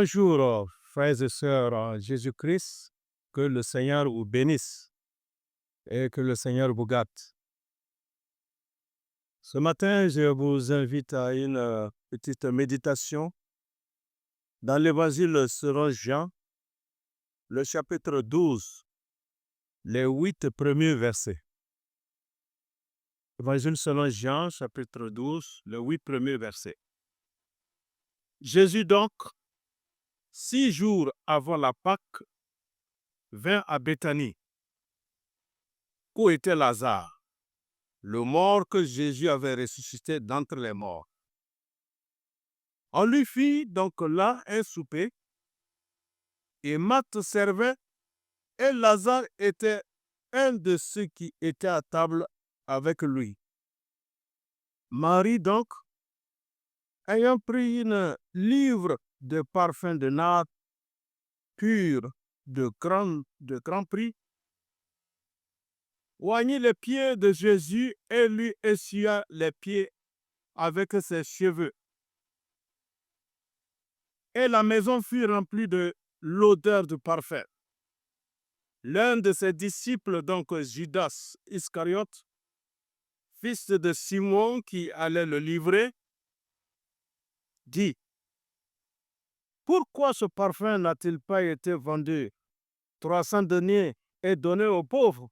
Bonjour, frères et sœurs en Jésus-Christ. Que le Seigneur vous bénisse et que le Seigneur vous gâte. Ce matin, je vous invite à une petite méditation dans l'Évangile selon Jean, le chapitre 12, les 8 premiers versets. Évangile selon Jean, chapitre 12, les 8 premiers versets. Jésus donc, 6 jours avant la Pâque, vint à Béthanie, où était Lazare, le mort que Jésus avait ressuscité d'entre les morts. On lui fit donc là un souper, et Marthe servait, et Lazare était un de ceux qui étaient à table avec lui. Marie donc, ayant pris une livre de parfum de nard pur de grand prix, oignit les pieds de Jésus et lui essuya les pieds avec ses cheveux. Et la maison fut remplie de l'odeur du parfum. L'un de ses disciples, donc Judas Iscariote, fils de Simon qui allait le livrer, dit: Pourquoi ce parfum n'a-t-il pas été vendu 300 deniers et donné aux pauvres?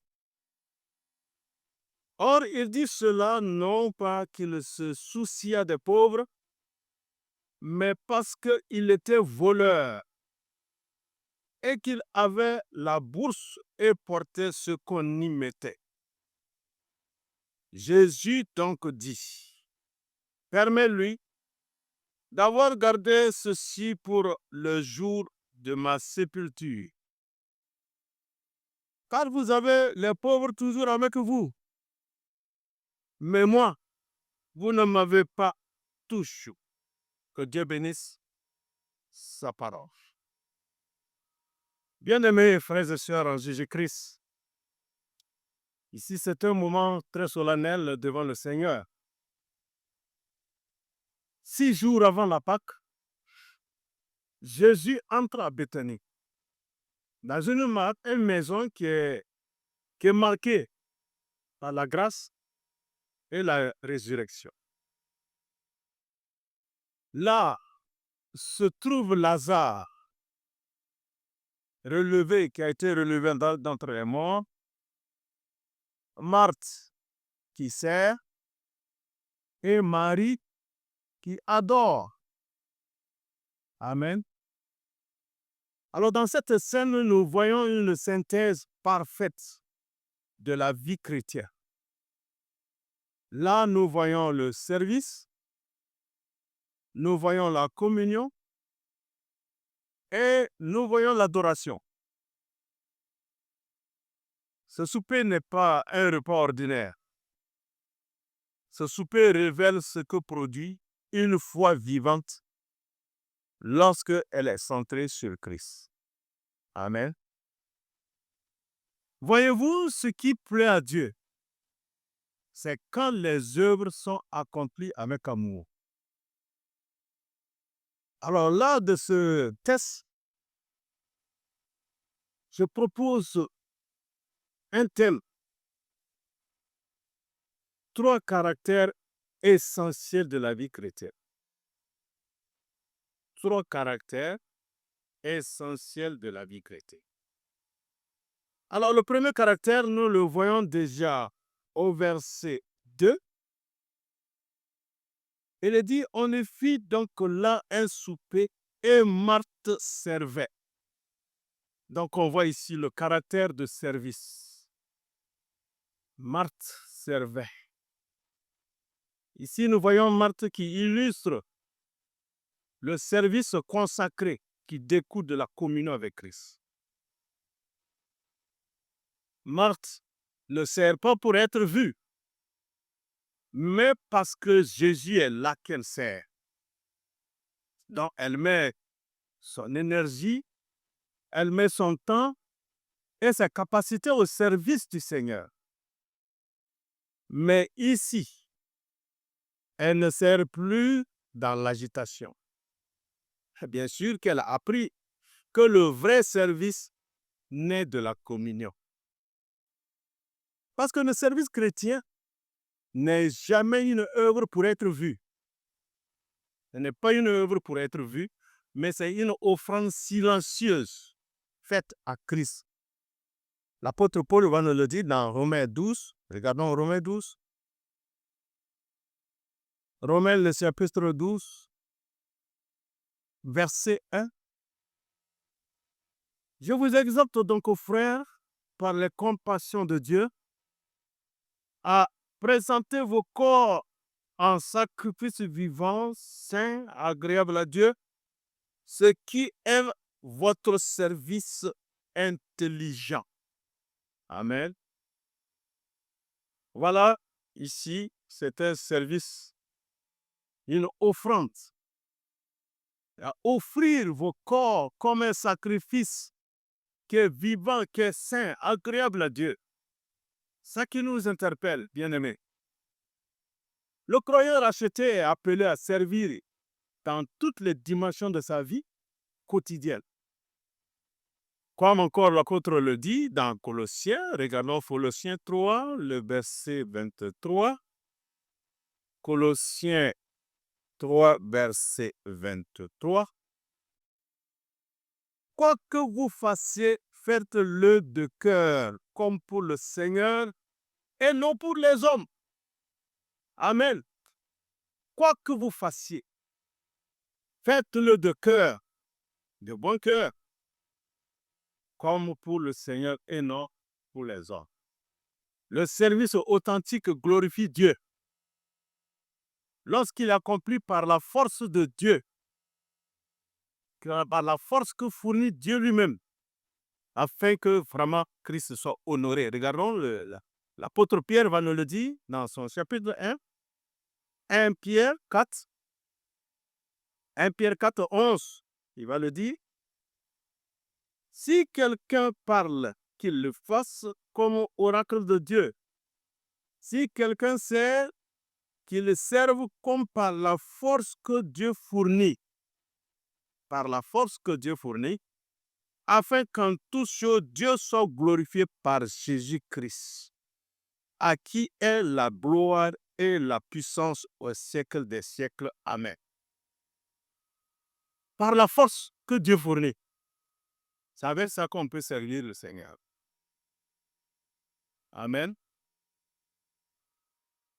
Or, il dit cela non pas qu'il se souciât des pauvres, mais parce qu'il était voleur et qu'il avait la bourse et portait ce qu'on y mettait. Jésus donc dit: Permets-lui d'avoir gardé ceci pour le jour de ma sépulture. Car vous avez les pauvres toujours avec vous, mais moi, vous ne m'avez pas touché. Que Dieu bénisse sa parole. Bien-aimés frères et sœurs en Jésus-Christ, ici c'est un moment très solennel devant le Seigneur. 6 jours avant la Pâque, Jésus entre à Béthanie, dans une maison qui est marquée par la grâce et la résurrection. Là se trouve Lazare, qui a été relevé d'entre les morts, Marthe qui sert et Marie qui adore. Amen. Alors dans cette scène, nous voyons une synthèse parfaite de la vie chrétienne. Là, nous voyons le service, nous voyons la communion et nous voyons l'adoration. Ce souper n'est pas un repas ordinaire. Ce souper révèle ce que produit une foi vivante lorsqu'elle est centrée sur Christ. Amen. Voyez-vous, ce qui plaît à Dieu, c'est quand les œuvres sont accomplies avec amour. Alors, lors de ce test, je propose un thème: 3 caractères essentiels de la vie chrétienne. 3 caractères essentiels de la vie chrétienne. Alors, le premier caractère, nous le voyons déjà au verset 2. Il est dit: On ne fit donc là un souper et Marthe servait. Donc, on voit ici le caractère de service. Marthe servait. Ici, nous voyons Marthe qui illustre le service consacré qui découle de la communion avec Christ. Marthe ne sert pas pour être vue, mais parce que Jésus est là qu'elle sert. Donc, elle met son énergie, elle met son temps et sa capacité au service du Seigneur. Mais ici, elle ne sert plus dans l'agitation. bien sûr qu'elle a appris que le vrai service naît de la communion. Parce que le service chrétien n'est jamais une œuvre pour être vue. Ce n'est pas une œuvre pour être vue, mais c'est une offrande silencieuse faite à Christ. L'apôtre Paul va nous le dire dans Romains 12. Regardons Romains 12. Romains, le chapitre 12, verset 1. Je vous exhorte donc, aux frères, par les compassions de Dieu, à présenter vos corps en sacrifice vivant, saint, agréable à Dieu, ce qui est votre service intelligent. Amen. Voilà, ici, c'est un service, une offrande. À offrir vos corps comme un sacrifice qui est vivant, qui est saint, agréable à Dieu. Ça qui nous interpelle, bien-aimés. Le croyant racheté est appelé à servir dans toutes les dimensions de sa vie quotidienne. Comme encore l'apôtre le dit dans Colossiens, regardons Colossiens 3, le verset 23. Colossiens 3, verset 23. Quoi que vous fassiez, faites-le de cœur, comme pour le Seigneur et non pour les hommes. Amen. Quoi que vous fassiez, faites-le de cœur, de bon cœur, comme pour le Seigneur et non pour les hommes. Le service authentique glorifie Dieu. Lorsqu'il est accompli par la force de Dieu, par la force que fournit Dieu lui-même, afin que vraiment Christ soit honoré. Regardons, l'apôtre Pierre va nous le dire dans son chapitre 1, 1 Pierre 4, 1 Pierre 4, 11. Il va le dire. Si quelqu'un parle, qu'il le fasse comme oracle de Dieu. Si quelqu'un sert, qu'il le serve comme par la force que Dieu fournit. Par la force que Dieu fournit, afin qu'en toutes choses, Dieu soit glorifié par Jésus-Christ, à qui est la gloire et la puissance au siècle des siècles. Amen. Par la force que Dieu fournit. C'est avec ça qu'on peut servir le Seigneur. Amen.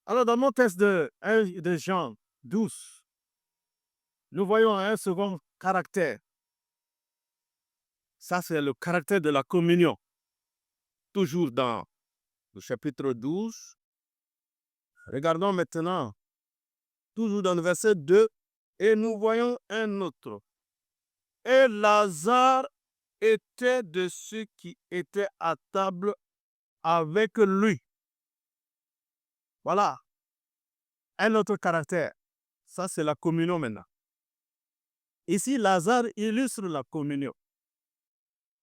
Alors, dans mon texte de Jean 12, nous voyons un second caractère. Ça, c'est le caractère de la communion. Toujours dans le chapitre 12. Regardons maintenant, toujours dans le verset 2, et nous voyons un autre. Et Lazare était de ceux qui étaient à table avec lui. Voilà, un autre caractère. Ça, c'est la communion maintenant. Ici, Lazare illustre la communion.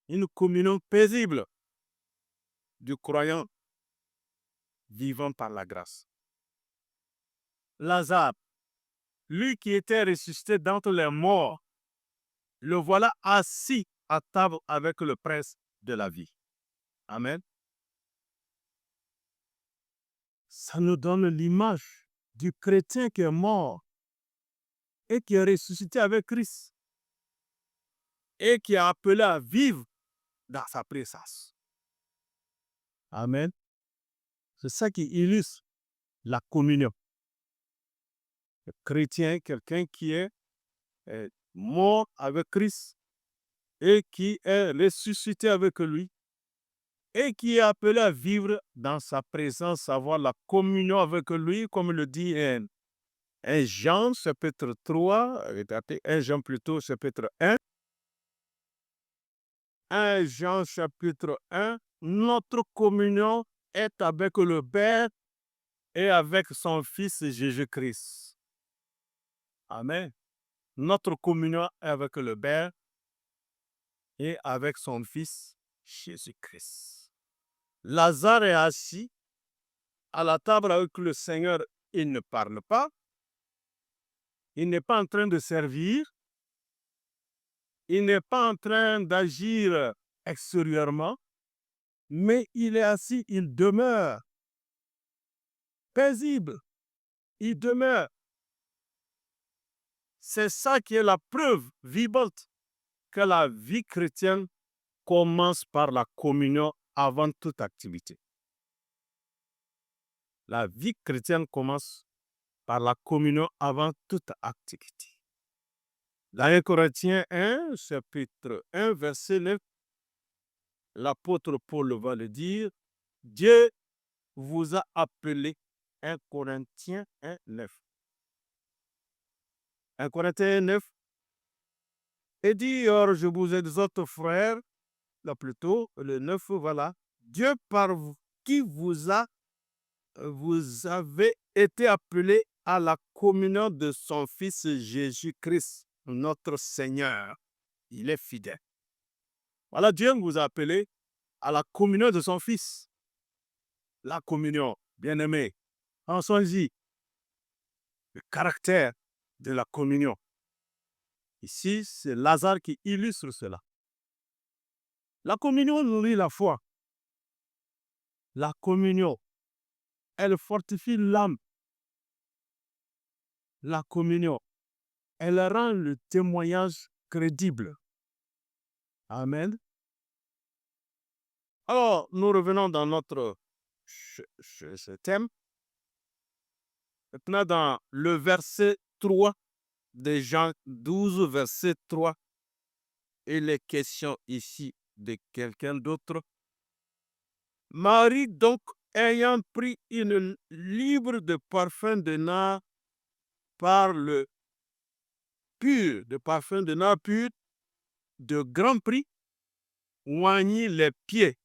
Une communion paisible du croyant vivant par la grâce. Lazare, lui qui était ressuscité d'entre les morts, le voilà assis à table avec le prince de la vie. Amen. Ça nous donne l'image du chrétien qui est mort et qui est ressuscité avec Christ et qui est appelé à vivre dans sa présence. Amen. C'est ça qui illustre la communion. Le chrétien, quelqu'un qui est mort avec Christ et qui est ressuscité avec lui et qui est appelé à vivre dans sa présence, avoir la communion avec lui, comme le dit 1 Jean, chapitre 3, 1 Jean plutôt, chapitre 1. 1 Jean, chapitre 1, notre communion est avec le Père et avec son Fils Jésus-Christ. Amen. Notre communion est avec le Père et avec son Fils Jésus-Christ. Lazare est assis à la table avec le Seigneur. Il ne parle pas. Il n'est pas en train de servir. Il n'est pas en train d'agir extérieurement, mais il est assis, il demeure paisible, il demeure. C'est ça qui est la preuve vivante que la vie chrétienne commence par la communion avant toute activité. La vie chrétienne commence par la communion avant toute activité. Dans 1 Corinthiens 1, chapitre 1, verset 9, l'apôtre Paul va le dire, Dieu vous a appelé, 1 Corinthiens 1, 9. 1 Corinthiens 9, et dit, or je vous exhorte, frères, là plutôt, le 9, voilà, Dieu par qui vous avez été appelés à la communion de son Fils Jésus-Christ, notre Seigneur. Il est fidèle. Voilà, Dieu vous a appelé à la communion de son Fils. La communion, bien-aimé, pensons-y, le caractère de la communion. Ici, c'est Lazare qui illustre cela. La communion nourrit la foi. La communion, elle fortifie l'âme. La communion, elle rend le témoignage crédible. Amen. Alors, nous revenons dans notre ce thème. Maintenant, dans le verset 3 de Jean 12, verset 3, il est question ici de quelqu'un d'autre. Marie, donc, ayant pris une livre de parfum de nard par le pur, de parfum de nard pur, de grand prix, oignit les pieds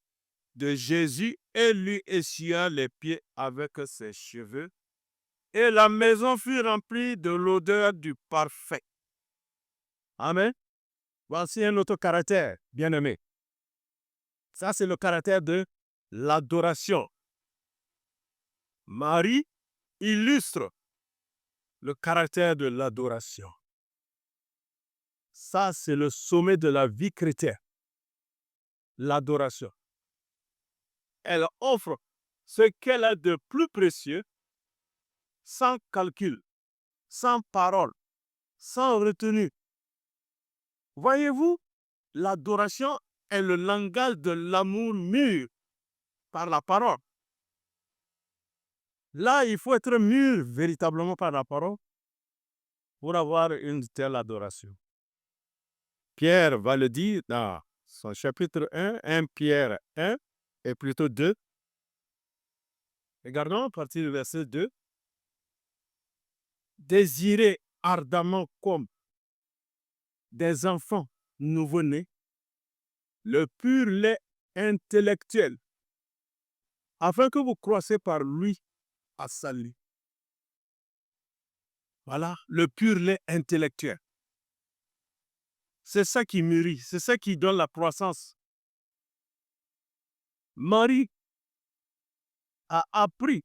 de Jésus et lui essuya les pieds avec ses cheveux. Et la maison fut remplie de l'odeur du parfait. Amen. Voici un autre caractère, bien-aimé. Ça, c'est le caractère de l'adoration. Marie illustre le caractère de l'adoration. Ça, c'est le sommet de la vie chrétienne. L'adoration. Elle offre ce qu'elle a de plus précieux, sans calcul, sans parole, sans retenue. Voyez-vous, l'adoration est le langage de l'amour mûr par la parole. Là, il faut être mûr véritablement par la parole pour avoir une telle adoration. Pierre va le dire dans son chapitre 1 Pierre 1, et plutôt 2. Regardons à partir du verset 2. Désirez ardemment comme des enfants nouveau-nés le pur lait intellectuel, afin que vous croissiez par lui à salut. Voilà, le pur lait intellectuel. C'est ça qui mûrit, c'est ça qui donne la croissance. Marie a appris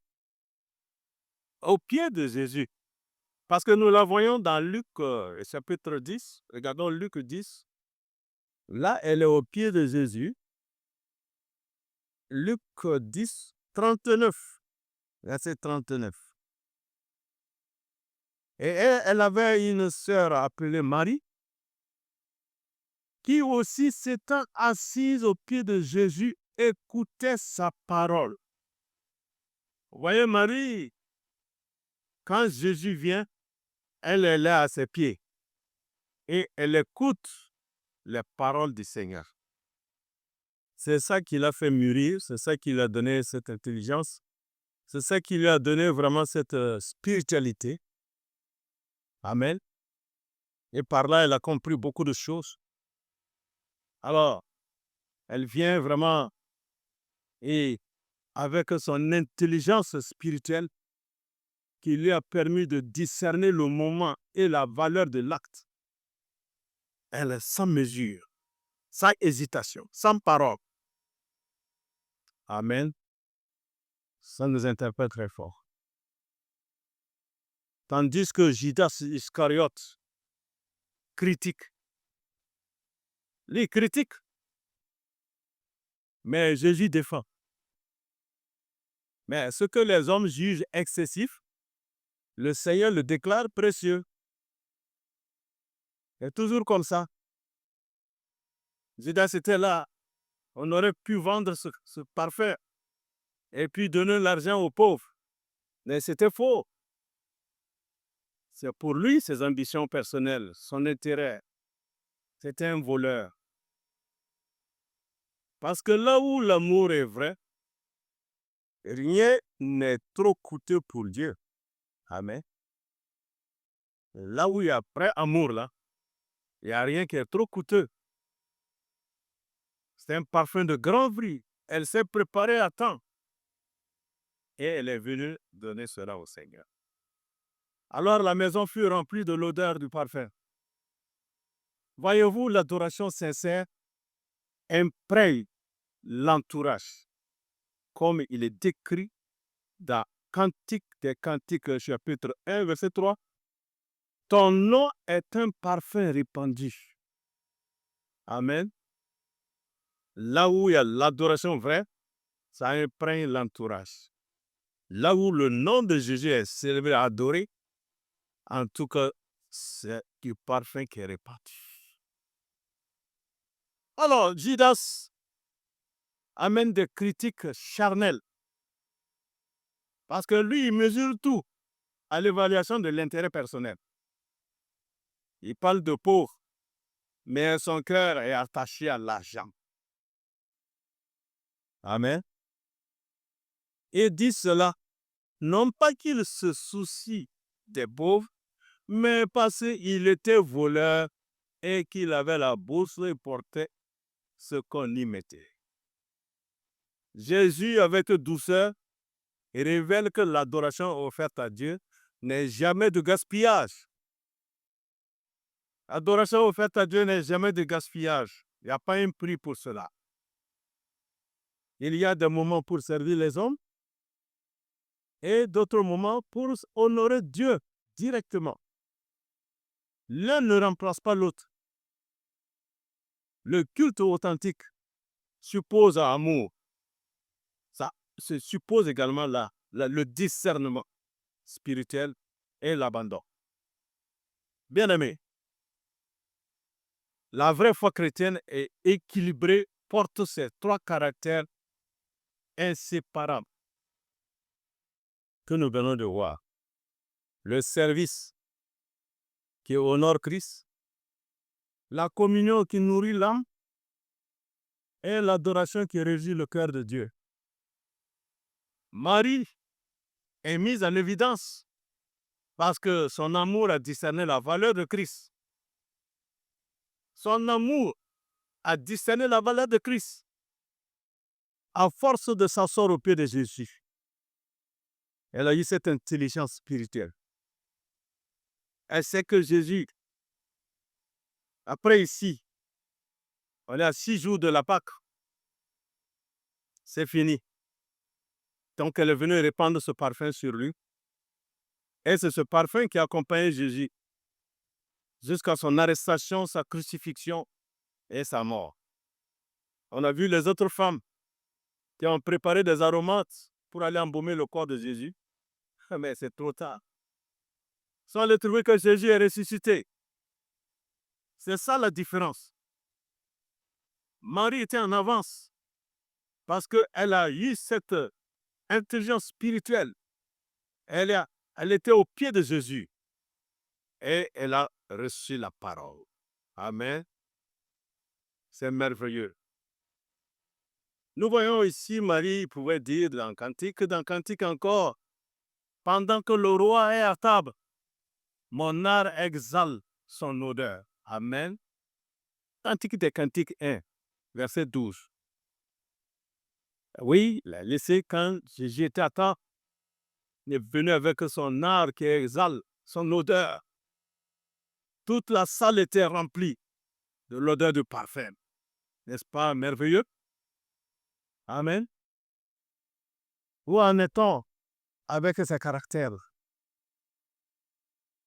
au pied de Jésus, parce que nous la voyons dans Luc chapitre 10. Regardons Luc 10. Là, elle est au pied de Jésus. Luc 10, 39, verset 39. Et elle avait une sœur appelée Marie, qui aussi s'étant assise au pied de Jésus, écoutait sa parole. Vous voyez, Marie, quand Jésus vient, elle est là à ses pieds et elle écoute les paroles du Seigneur. C'est ça qui l'a fait mûrir, c'est ça qui lui a donné cette intelligence, c'est ça qui lui a donné vraiment cette spiritualité. Amen. Et par là, elle a compris beaucoup de choses. Alors, elle vient vraiment et avec son intelligence spirituelle qui lui a permis de discerner le moment et la valeur de l'acte. Elle est sans mesure, sans hésitation, sans parole. Amen. Ça nous interpelle très fort. Tandis que Judas Iscariote critique, Lui critique, mais Jésus défend. Mais ce que les hommes jugent excessif, le Seigneur le déclare précieux. C'est toujours comme ça. Judas était là. On aurait pu vendre ce parfum et puis donner l'argent aux pauvres. Mais c'était faux. C'est pour lui ses ambitions personnelles, son intérêt. C'était un voleur. Parce que là où l'amour est vrai, rien n'est trop coûteux pour Dieu. Amen. Là où il y a vrai amour, là, il n'y a rien qui est trop coûteux. C'est un parfum de grand prix. Elle s'est préparée à temps. Et elle est venue donner cela au Seigneur. Alors la maison fut remplie de l'odeur du parfum. Voyez-vous, l'adoration sincère imprègne l'entourage, comme il est décrit dans Cantique des Cantiques, chapitre 1, verset 3. Ton nom est un parfum répandu. Amen. Là où il y a l'adoration vraie, ça imprègne l'entourage. Là où le nom de Jésus est célébré, adoré, en tout cas, c'est du parfum qui est répandu. Alors, Judas amène des critiques charnelles. Parce que lui, il mesure tout à l'évaluation de l'intérêt personnel. Il parle de pauvres, mais son cœur est attaché à l'argent. Amen. Il dit cela, non pas qu'il se soucie des pauvres, mais parce qu'il était voleur et qu'il avait la bourse et portait ce qu'on y mettait. Jésus, avec douceur, révèle que l'adoration offerte à Dieu n'est jamais de gaspillage. L'adoration offerte à Dieu n'est jamais de gaspillage. Il n'y a pas un prix pour cela. Il y a des moments pour servir les hommes et d'autres moments pour honorer Dieu directement. L'un ne remplace pas l'autre. Le culte authentique suppose amour. Ça suppose également le discernement spirituel et l'abandon. Bien-aimés, la vraie foi chrétienne est équilibrée, porte ces trois caractères inséparables que nous venons de voir. Le service qui honore Christ, la communion qui nourrit l'âme et l'adoration qui régit le cœur de Dieu. Marie est mise en évidence parce que son amour a discerné la valeur de Christ. Son amour a discerné la valeur de Christ à force de s'asseoir au pied de Jésus. Elle a eu cette intelligence spirituelle. Elle sait que Jésus, après ici, on est à 6 jours de la Pâque. C'est fini. Donc elle est venue répandre ce parfum sur lui. Et c'est ce parfum qui a accompagné Jésus jusqu'à son arrestation, sa crucifixion et sa mort. On a vu les autres femmes qui ont préparé des aromates pour aller embaumer le corps de Jésus. Mais c'est trop tard. Sans le trouver que Jésus est ressuscité. C'est ça la différence. Marie était en avance parce qu'elle a eu cette intelligence spirituelle. Elle était au pied de Jésus et elle a reçu la parole. Amen. C'est merveilleux. Nous voyons ici Marie pouvait dire dans Cantique encore, pendant que le roi est à table, mon art exhale son odeur. Amen. Cantique des Cantiques 1, verset 12. Oui, il a laissé quand Jésus était à table, il est venu avec son art qui exhale son odeur. Toute la salle était remplie de l'odeur du parfum. N'est-ce pas merveilleux? Amen. Où en est-on avec ses caractères?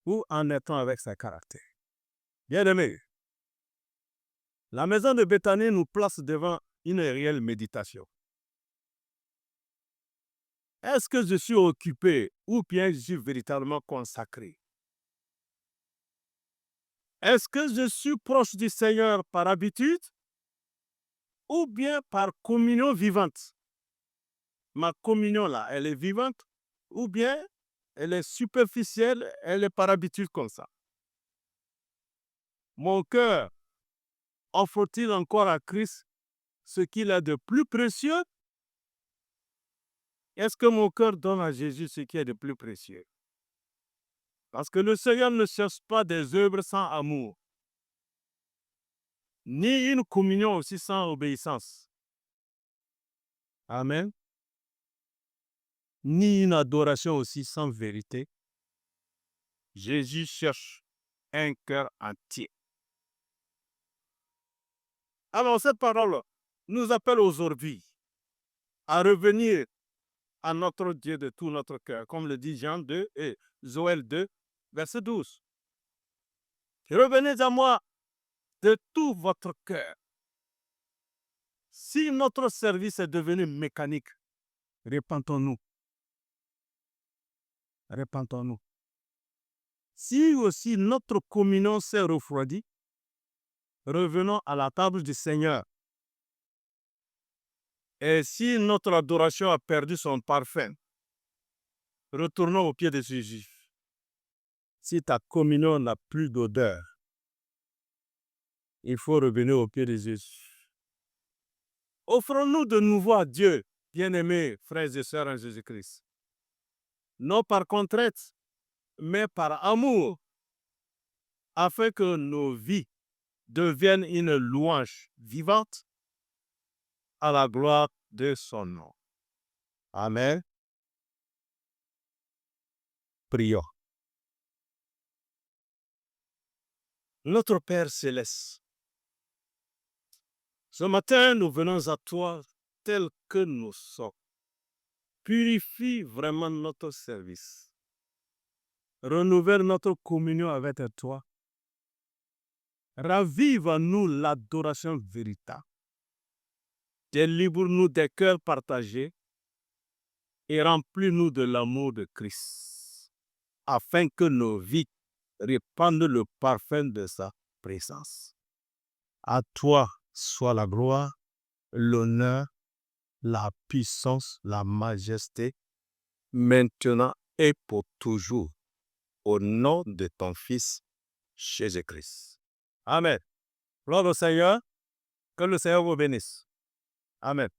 Où en est-on avec ses caractères? Bien-aimés, La maison de Béthanie nous place devant une réelle méditation. Est-ce que je suis occupé ou bien je suis véritablement consacré? Est-ce que je suis proche du Seigneur par habitude ou bien par communion vivante? Ma communion là, elle est vivante ou bien elle est superficielle, elle est par habitude comme ça? Mon cœur offre-t-il encore à Christ ce qu'il a de plus précieux? Est-ce que mon cœur donne à Jésus ce qui est de plus précieux? Parce que le Seigneur ne cherche pas des œuvres sans amour, ni une communion aussi sans obéissance. Amen. Ni une adoration aussi sans vérité. Jésus cherche un cœur entier. Alors cette parole nous appelle aujourd'hui à revenir à notre Dieu de tout notre cœur, comme le dit Jean 2 et Joël 2, verset 12. Revenez à moi de tout votre cœur. Si notre service est devenu mécanique, repentons-nous. Repentons-nous. Si aussi notre communion s'est refroidie, revenons à la table du Seigneur. Et si notre adoration a perdu son parfum, retournons au pied de Jésus. Si ta communion n'a plus d'odeur, il faut revenir au pied de Jésus. Offrons-nous de nouveau à Dieu, bien-aimés frères et sœurs en Jésus-Christ. Non par contrainte, mais par amour, afin que nos vies deviennent une louange vivante à la gloire de son nom. Amen. Prions. Notre Père céleste, ce matin, nous venons à toi tel que nous sommes. Purifie vraiment notre service. Renouvelle notre communion avec toi. Ravive en nous l'adoration véritable. Délivre-nous des cœurs partagés et remplis-nous de l'amour de Christ, afin que nos vies répandent le parfum de sa présence. À toi soit la gloire, l'honneur, la puissance, la majesté, maintenant et pour toujours, au nom de ton Fils, Jésus-Christ. Amen. Gloire au Seigneur, que le Seigneur vous bénisse. Amen.